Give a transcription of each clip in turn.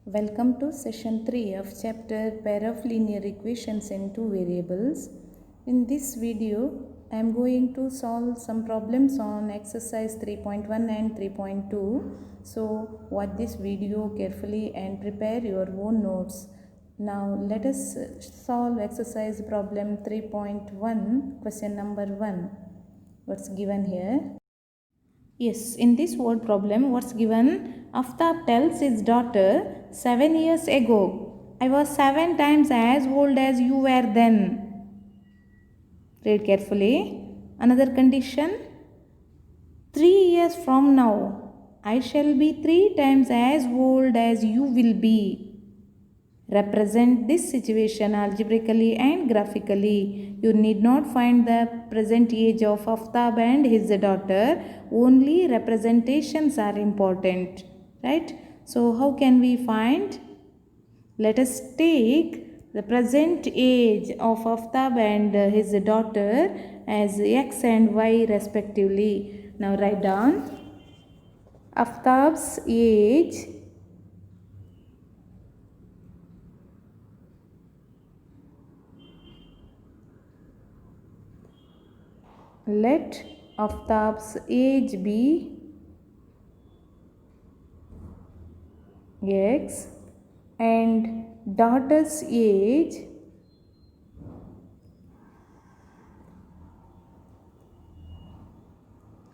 Welcome to session 3 of chapter Pair of Linear Equations in Two Variables. In this video, I am going to solve some problems on exercise 3.1 and 3.2. So watch this video carefully and prepare your own notes. Now let us solve exercise problem 3.1, question number 1. What's given here? Yes, in this word problem, what's given? Aftab tells his daughter, 7 years ago, I was 7 times as old as you were then. Read carefully. Another condition, 3 years from now, I shall be 3 times as old as you will be. Represent this situation algebraically and graphically. You need not find the present age of Aftab and his daughter. Only representations are important. Right? So how can we find? Let us take the present age of Aftab and his daughter as x and y respectively. Now write down Aftab's age . Let Aftab's age be x and daughter's age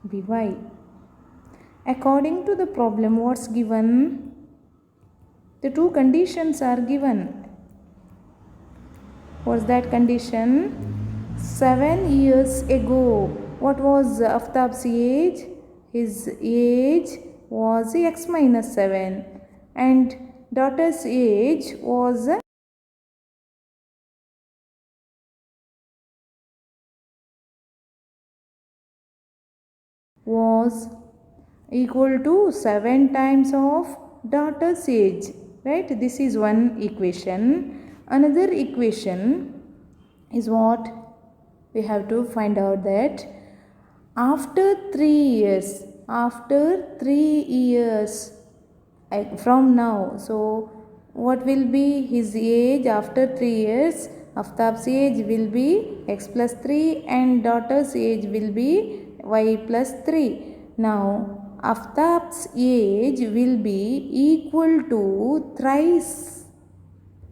be y. According to the problem, what's given? The two conditions are given. What's that condition? 7 years ago. What was Aftab's age? His age was x minus 7 and daughter's age was equal to 7 times of daughter's age. Right? This is one equation. Another equation is what? We have to find out that after 3 years from now, so what will be his age after 3 years? Aftab's age will be x plus 3 and daughter's age will be y plus 3. Now Aftab's age will be equal to thrice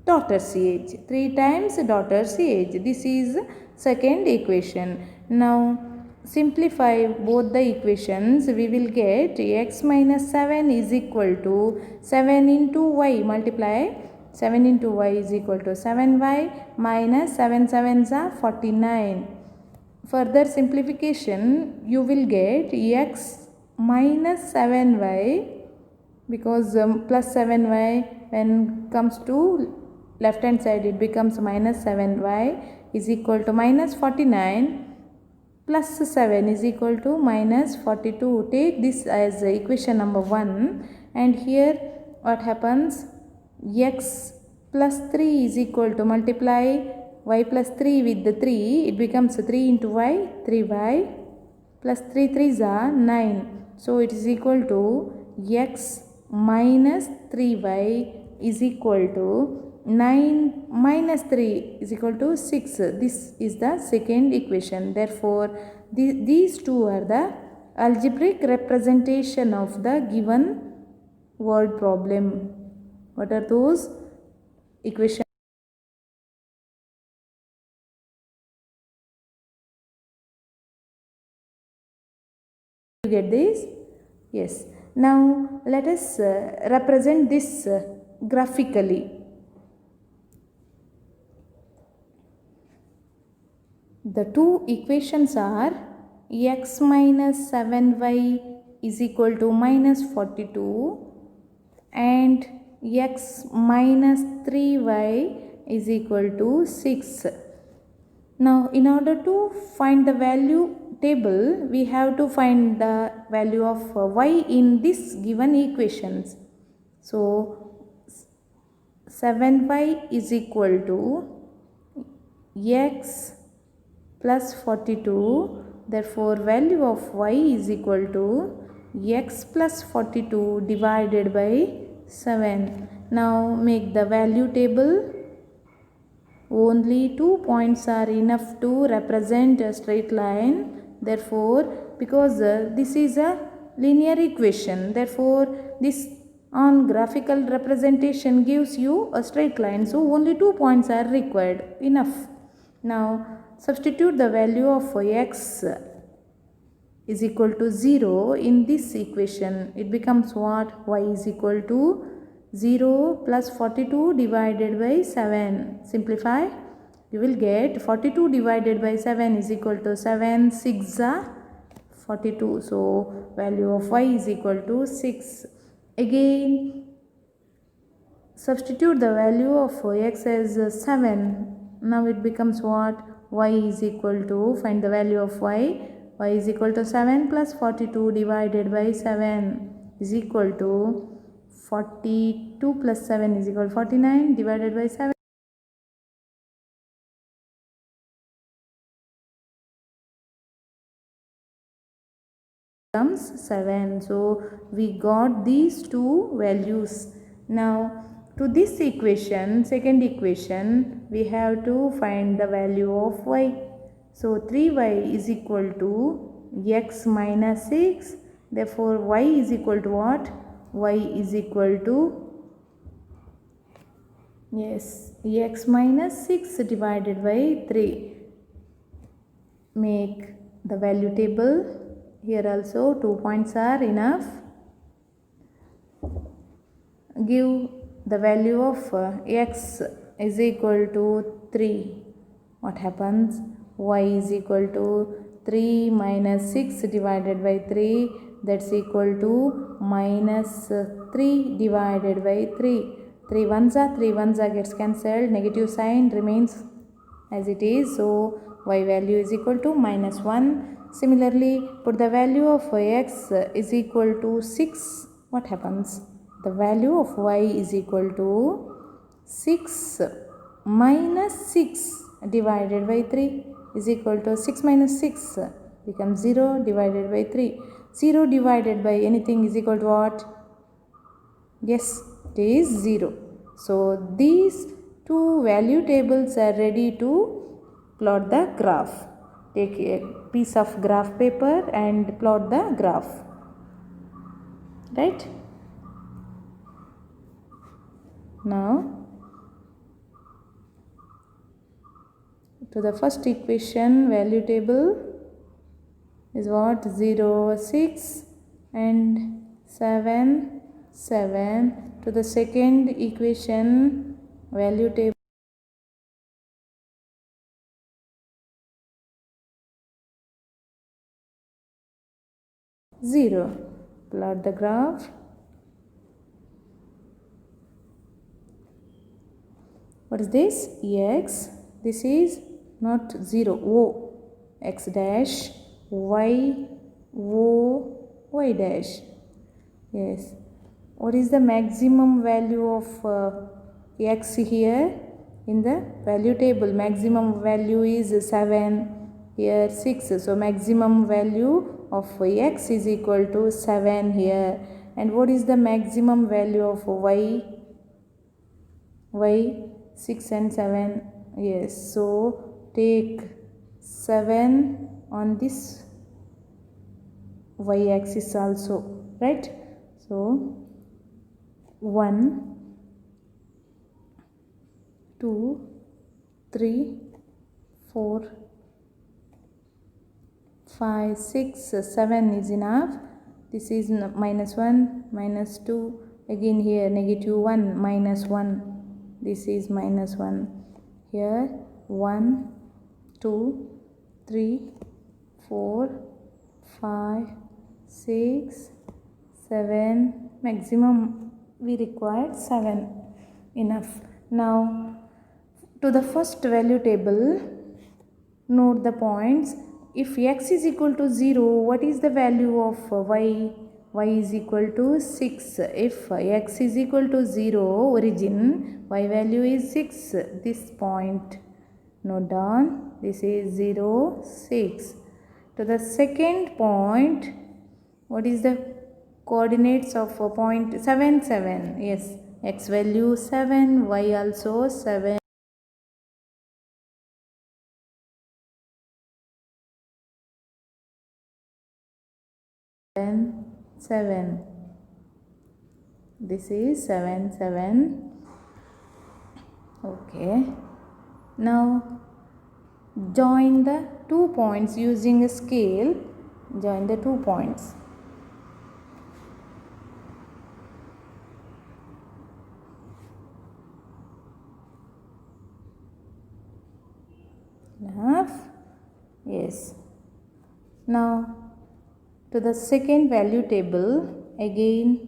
daughter's age, 3 times daughter's age. This is second equation. Now simplify both the equations. We will get x minus 7 is equal to 7 into y. Multiply 7 into y is equal to 7y minus 7 sevens are 49. Further simplification, you will get x minus 7y because plus 7y when comes to left hand side it becomes minus 7y is equal to minus 49 plus 7 is equal to minus 42. Take this as equation number 1 and here what happens? X plus 3 is equal to multiply y plus 3 with the 3, it becomes 3 into y, 3y plus 3 3s are 9. So it is equal to x minus 3y is equal to 9 minus 3 is equal to 6. This is the second equation. Therefore, these two are the algebraic representation of the given word problem. What are those equations? You get this? Yes. Now let us represent this graphically. The two equations are x minus 7y is equal to minus 42 and x minus 3y is equal to 6. Now in order to find the value table, we have to find the value of y in this given equations. So 7y is equal to x plus 42. Therefore, value of y is equal to x plus 42 divided by 7. Now make the value table. Only 2 points are enough to represent a straight line. Therefore, because this is a linear equation, therefore this on graphical representation gives you a straight line. So only 2 points are required. Enough. Now substitute the value of x is equal to 0 in this equation. It becomes what? Y is equal to 0 plus 42 divided by 7. Simplify. You will get 42 divided by 7 is equal to 7. 6 are 42. So value of y is equal to 6. Again substitute the value of x as 7. Now it becomes what? Y is equal to, find the value of y. Y is equal to 7 plus 42 divided by 7 is equal to 42 plus 7 is equal to 49 divided by 7. Comes 7. So we got these two values. Now to this equation, second equation, we have to find the value of y. So 3y is equal to x minus 6. Therefore y is equal to what? Y is equal to, yes, x minus 6 divided by 3. Make the value table. Here also 2 points are enough. Give the value of x is equal to 3. What happens? Y is equal to 3 minus 6 divided by 3, that's equal to minus 3 divided by 3. 3 ones are gets cancelled, negative sign remains as it is. So y value is equal to minus 1. Similarly, put the value of x is equal to 6. What happens? The value of y is equal to 6 minus 6 divided by 3 is equal to 6 minus 6 becomes 0 divided by 3. 0 divided by anything is equal to what? Yes, it is 0. So these two value tables are ready to plot the graph. Take a piece of graph paper and plot the graph. Right? Now to the first equation, value table is what? 0, 6 and 7, 7. To the second equation, value table 0. Plot the graph. What is this? X. This is not 0. O. X dash. Y. O. Y dash. Yes. What is the maximum value of x here? In the value table, maximum value is 7. Here 6. So maximum value of x is equal to 7 here. And what is the maximum value of y? Y 6 and 7. Yes. So take 7 on this y axis also. Right? So 1, 2, 3, 4, 5, 6, 7 is enough. This is minus 1, minus 2. Again here negative 1, minus 1. This is minus 1. Here 1, 2, 3, 4, 5, 6, 7. Maximum we required 7. Enough. Now to the first value table, note the points. If x is equal to 0, what is the value of y? Y is equal to 6. If x is equal to 0, origin, y value is 6. This point, note down, this is 0, 6. To the second point, what is the coordinates of point 7 7. Yes, x value 7, y also 7. 7. This is 7 7. Okay. Now join the 2 points using a scale. Join the 2 points. Enough? Yes. Now to the second value table, again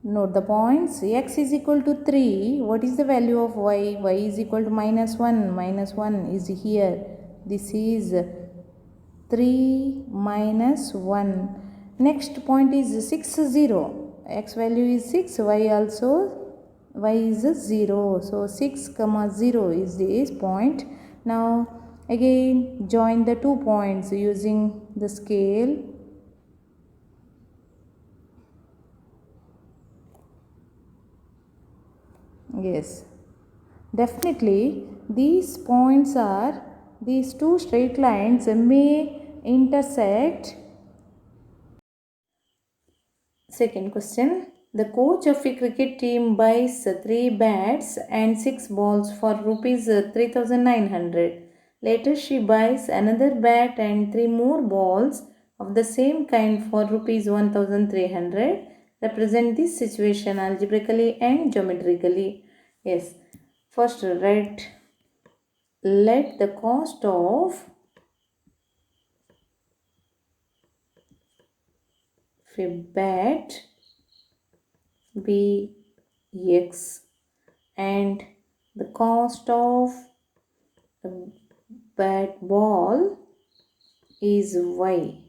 note the points. X is equal to 3. What is the value of y? Y is equal to minus 1. Minus 1 is here. This is 3 minus 1. Next point is 6 0. X value is 6. Y is 0. So 6 comma 0 is this point. Now again join the 2 points using the scale. Yes, definitely these points are, these two straight lines may intersect. Second question. The coach of a cricket team buys 3 bats and 6 balls for rupees 3,900. Later she buys another bat and 3 more balls of the same kind for rupees 1,300. Represent this situation algebraically and geometrically. Yes. First write, let the cost of a bat be x and the cost of a bat ball is y.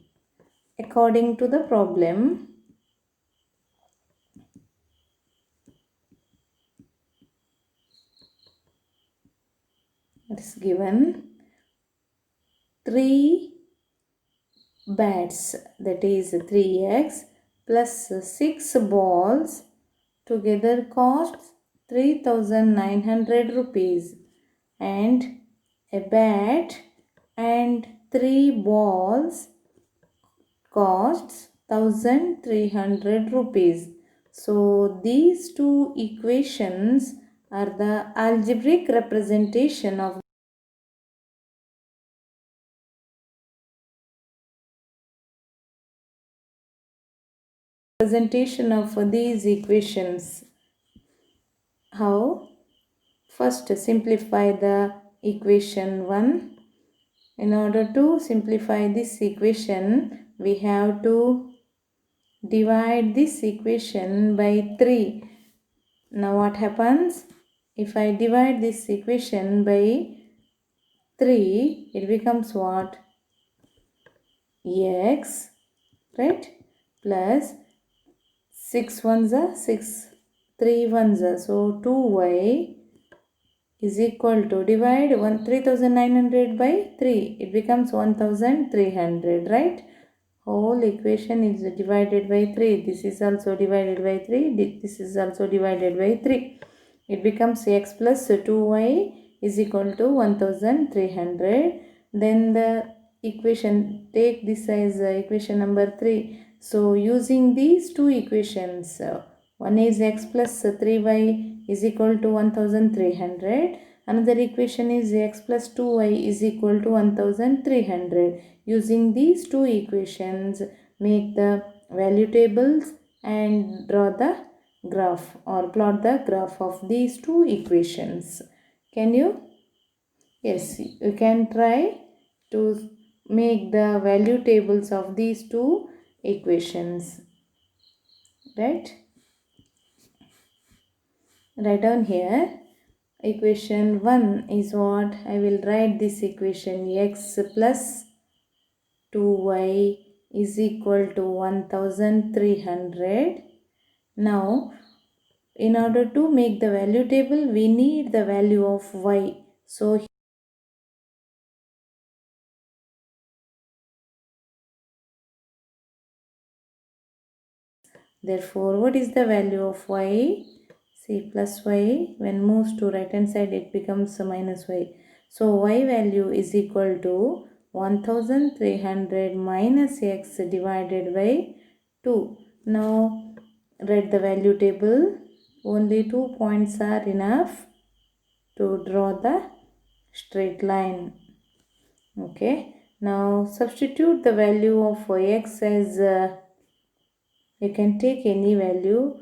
According to the problem, it is given 3 bats, that is 3x plus 6 balls together costs 3,900 rupees, and a bat and 3 balls costs 1,300 rupees. So these two equations are the algebraic representation of these equations. How? First simplify the equation 1. In order to simplify this equation, we have to divide this equation by 3. Now what happens? If I divide this equation by 3, it becomes what? X, right? Plus 6 ones are 6, 3 ones are, so 2y is equal to, divide 3,900 by 3, it becomes 1,300, right? Whole equation is divided by 3. This is also divided by 3. This is also divided by 3. It becomes x plus 2y is equal to 1,300. Then the equation, take this as equation number 3. So using these two equations, one is x plus 3y is equal to 1,300. Another equation is x plus 2y is equal to 1,300. Using these two equations, make the value tables and draw the graph or plot the graph of these two equations. Can you? Yes, you can try to make the value tables of these two equations. Right? Write down here. Equation 1 is what? I will write this equation, x plus 2y is equal to 1,300. Now, in order to make the value table, we need the value of y. So, Therefore, what is the value of y? See, plus y, when moves to right hand side, it becomes minus y. So, y value is equal to 1300 minus x divided by 2. Now, write the value table. Only 2 points are enough to draw the straight line. Okay. Now, substitute the value of x as you can take any value.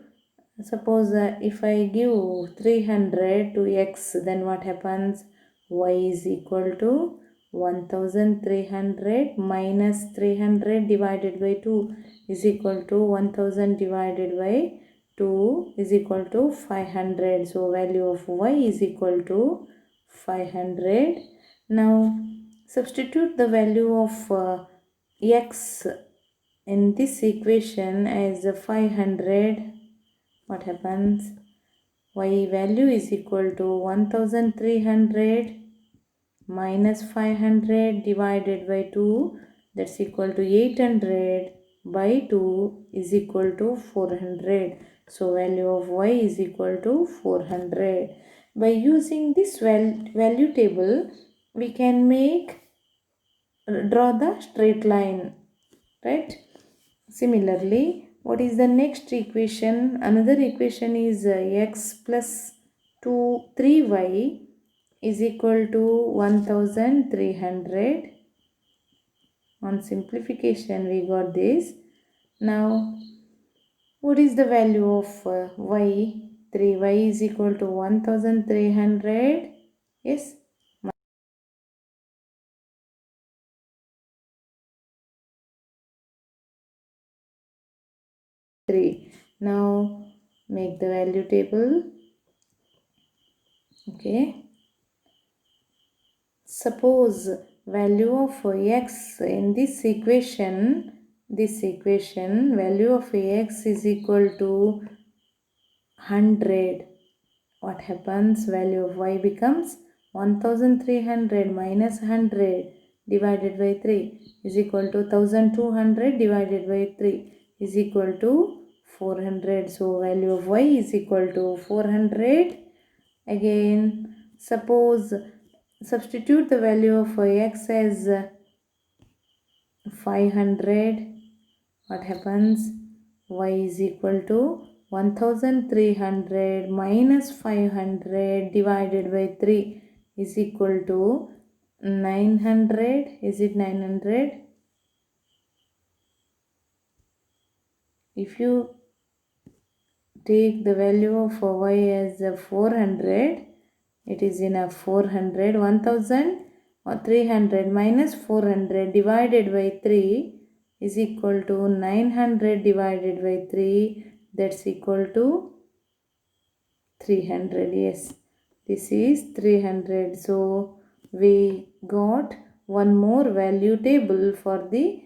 Suppose if I give 300 to x, then what happens? Y is equal to 1300 minus 300 divided by 2 is equal to 1000 divided by 2 is equal to 500. So value of y is equal to 500. Now substitute the value of x in this equation as 500. What happens? Y value is equal to 1300 minus 500 divided by 2, that's equal to 800 by 2 is equal to 400. So value of y is equal to 400. By using this value table, we can draw the straight line, right? Similarly, what is the next equation? Another equation is x plus 3y is equal to 1300. On simplification, we got this. Now, what is the value of y? 3y is equal to 1300. Yes. 3. Now, make the value table. Okay. Suppose value of x in this equation, value of x is equal to 100. What happens? Value of y becomes 1300 minus 100 divided by 3 is equal to 1200 divided by 3 is equal to 400. So value of y is equal to 400. Again, suppose substitute the value of x as 500. What happens? Y is equal to 1300 minus 500 divided by 3 is equal to 900. Is it 900? If you take the value of y as 400, it is enough. 400, 1300 minus 400 divided by 3 is equal to 900 divided by 3, that's equal to 300. Yes, this is 300. So we got one more value table for the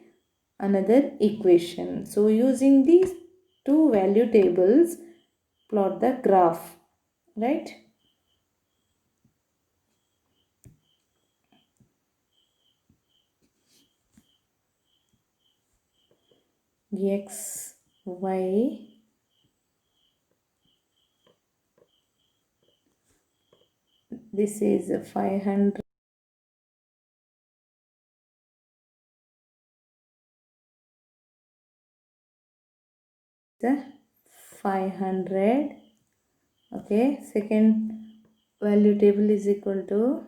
another equation. So using these two value tables, plot the graph, right? X, y, this is 500, 500. Okay, second value table is equal to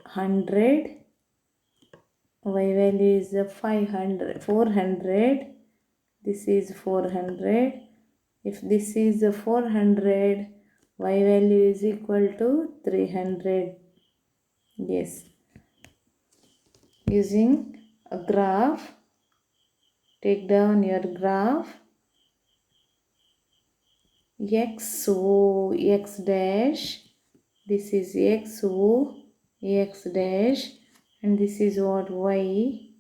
100. Y value is 500, 400. This is 400. If this is 400, y value is equal to 300. Yes. Using a graph, take down your graph. XO, X dash. This is XO, X dash. And this is what? Y,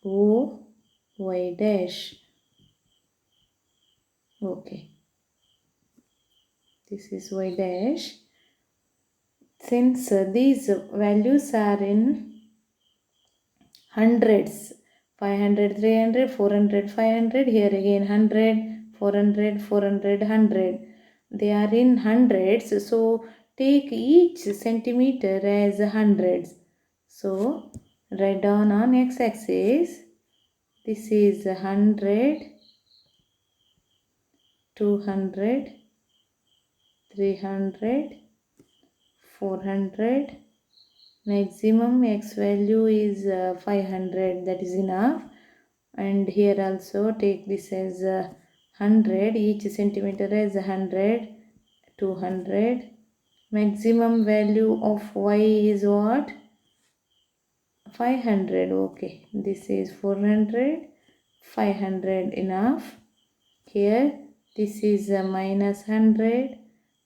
O, Y dash. Okay. This is Y dash. Since these values are in hundreds, 500, 300, 400, 500. Here again 100, 400, 400, 100. They are in hundreds. So take each centimeter as hundreds. So write down on x-axis. This is 100, 200, 300, 400. Maximum x value is 500. That is enough. And here also take this as 100. Each centimeter as 100, 200. Maximum value of y is what? 500. Okay, this is 400, 500 enough. Here this is minus 100,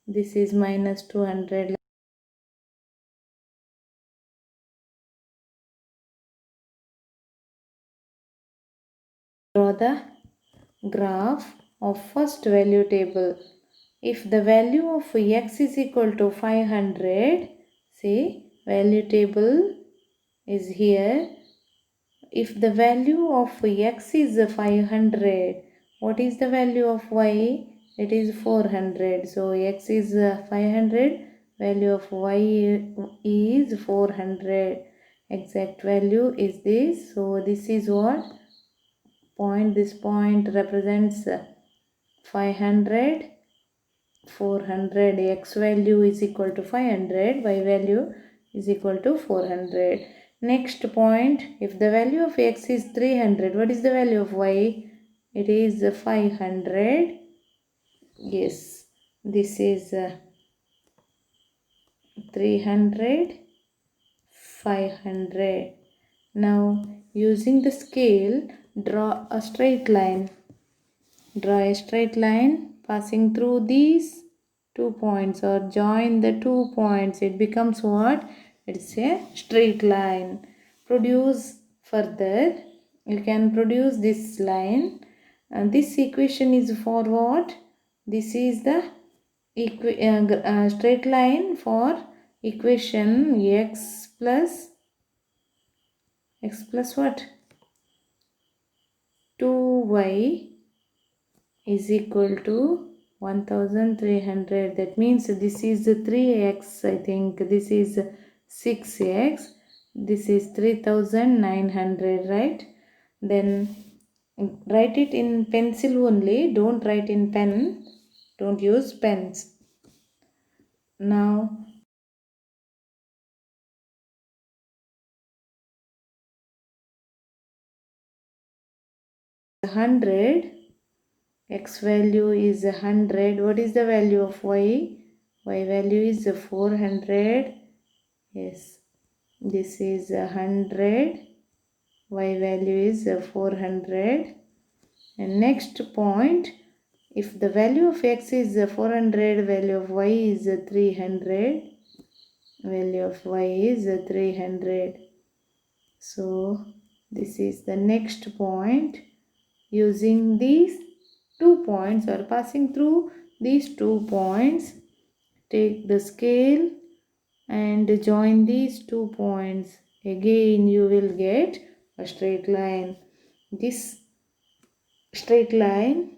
this is minus 200. Draw the graph of first value table. If the value of x is equal to 500, see value table is here. If the value of x is 500, what is the value of y? It is 400. So x is 500, value of y is 400. Exact value is this. So this is what point. This point represents 500, 400. X value is equal to 500, y value is equal to 400. Next point, if the value of x is 300, what is the value of y? It is 500. Yes, this is 300, 500. Now using the scale, draw a straight line. Draw a straight line passing through these 2 points, or join the 2 points. It becomes what? It's a straight line. Produce further. You can produce this line. And this equation is for what? This is the straight line for equation x plus what? 2y is equal to 1300. That means this is 3x. I think this is 6x. This is 3900, right? Then write it in pencil only. Don't write in pen. Don't use pens. Now 100. X value is 100. What is the value of y? Y value is 400. Yes, this is 100. Y value is 400. And next point, if the value of x is 400, value of y is 300. Value of y is 300. So this is the next point. Using these 2 points, or passing through these 2 points, take the scale and join these 2 points. Again you will get a straight line. This straight line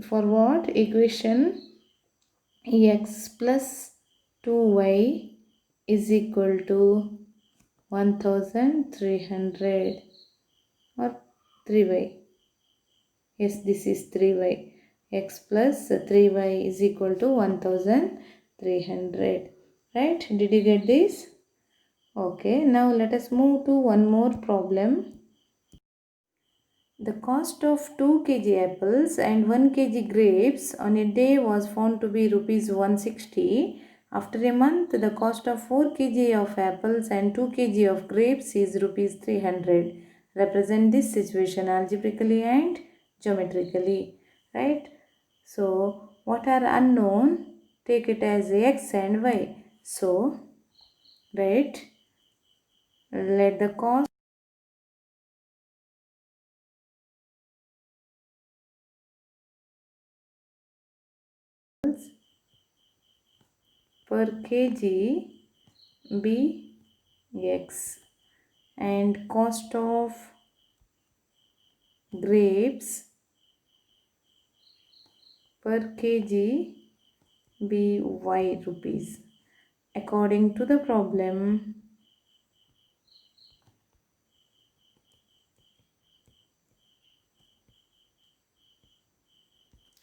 for what? Equation x plus 2y is equal to 1300, or 3y. Yes, this is 3y. X plus 3y is equal to 1300. Right? Did you get this? Okay, now let us move to one more problem. The cost of 2 kg apples and 1 kg grapes on a day was found to be rupees 160. After a month, the cost of 4 kg of apples and 2 kg of grapes is rupees 300. Represent this situation algebraically and geometrically. Right? So, what are unknown? Take it as x and y. So, right, let the cost per kg be x, and cost of grapes per kg be y rupees. According to the problem,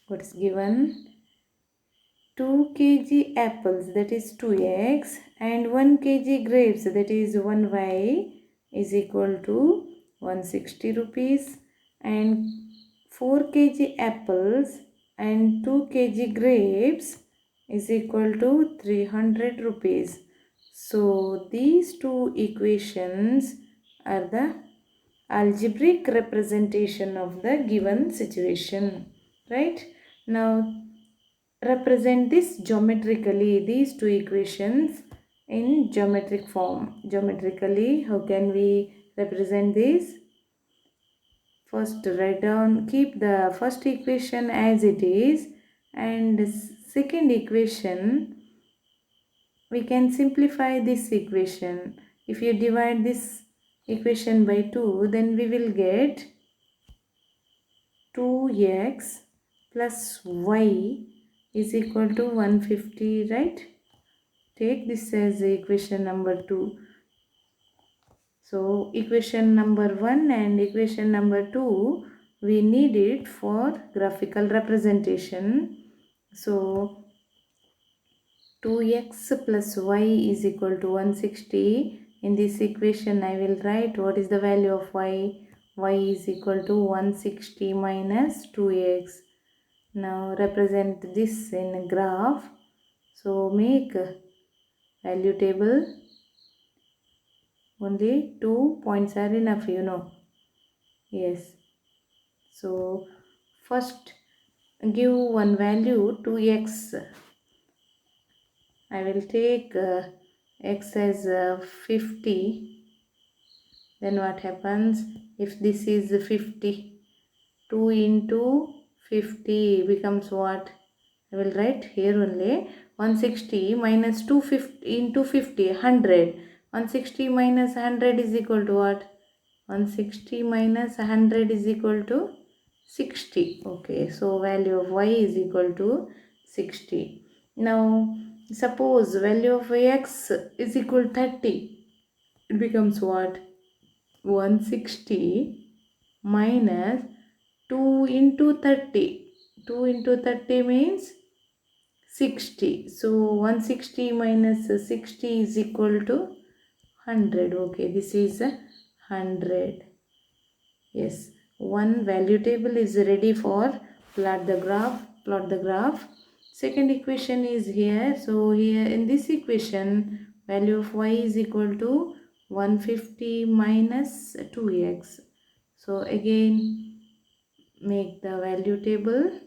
what is given? 2 kg apples, that is 2x, and 1 kg grapes, that is 1y, is equal to 160 rupees, and 4 kg apples and 2 kg grapes is equal to 300 rupees. So these two equations are the algebraic representation of the given situation, right? Now represent this geometrically, these two equations in geometric form. Geometrically, how can we represent this? First, write down, keep the first equation as it is, and second equation we can simplify this equation. If you divide this equation by 2, then we will get 2x plus y is equal to 150, right? Take this as equation number 2. So equation number 1 and equation number 2, we need it for graphical representation. So 2x plus y is equal to 160. In this equation I will write what is the value of y. Y is equal to 160 minus 2x. Now represent this in a graph. So make value table. Only 2 points are enough, you know. Yes. So first give one value to x. I will take x as 50. Then what happens if this is 50? 2 into 50 becomes what? I will write here only. 160 minus 250 into 50, 100. 160 minus 100 is equal to what? 160 minus 100 is equal to 60. Okay, so value of y is equal to 60. Now suppose value of x is equal to 30. It becomes what? 160 minus 2 into 30. 2 into 30 means 60. So 160 minus 60 is equal to 100. Okay, this is 100. Yes, one value table is ready for plot the graph. Second equation is here. So here in this equation, value of y is equal to 150 minus 2x. So again make the value table.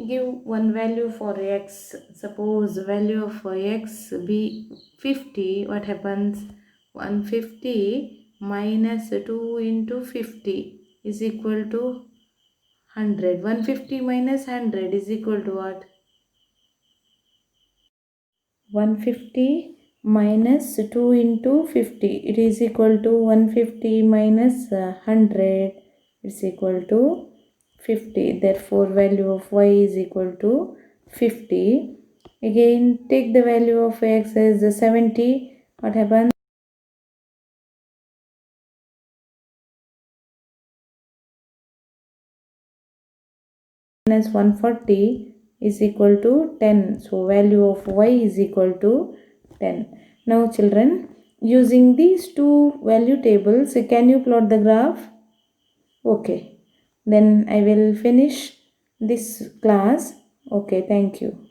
Give one value for x. Suppose value of x be 50. What happens? 150 minus 2 into 50 is equal to 100. 150 minus 100 is equal to what? 150 minus 2 into 50. It is equal to 150 minus 100. It's equal to 50. Therefore value of y is equal to 50. Again take the value of x as 70. What happens? Minus 140 is equal to 10. So value of y is equal to 10. Now children, using these two value tables, can you plot the graph? Okay. Then I will finish this class. Okay, thank you.